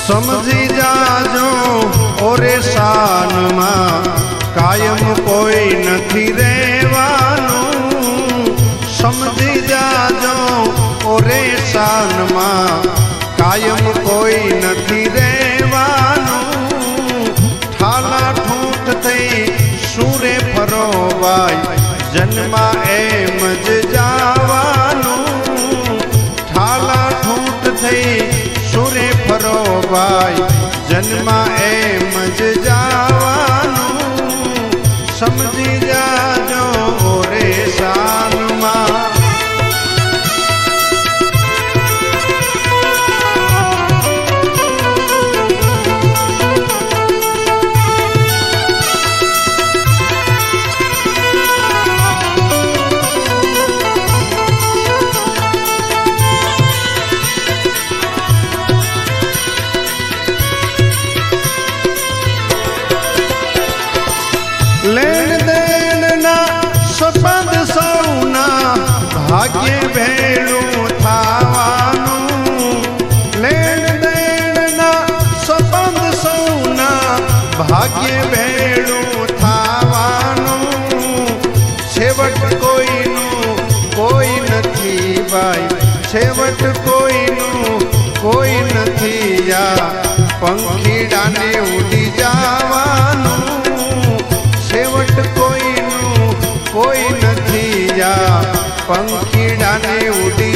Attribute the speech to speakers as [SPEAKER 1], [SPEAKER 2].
[SPEAKER 1] समझी जाजो ओरे शान में कायम कोई नहीं रेवानू। समझी जाजो ओरे शान में कायम कोई नहीं रेवानू। ठाला ठूठ थई सूरे फरोवाई जन्मा एम ज जावानू। ठाला ठूठ थई सूरे फरोवाई जन्मा एम ज जावानू। समझी जाजो ओरे शान में लेन देन ना संबंध सौना भाग्य भेड़ू थावानू। लेन देन ना संबंध सौना भाग्य भेड़ू थावानू। छेवट कोईनू कोई नथी बाई छेवट कोईनू कोई नथी या पंखीड़ा ने उड़ी जावानू। छेवट कोईनू कोई नथी या पंखीड़ा ने उड़ी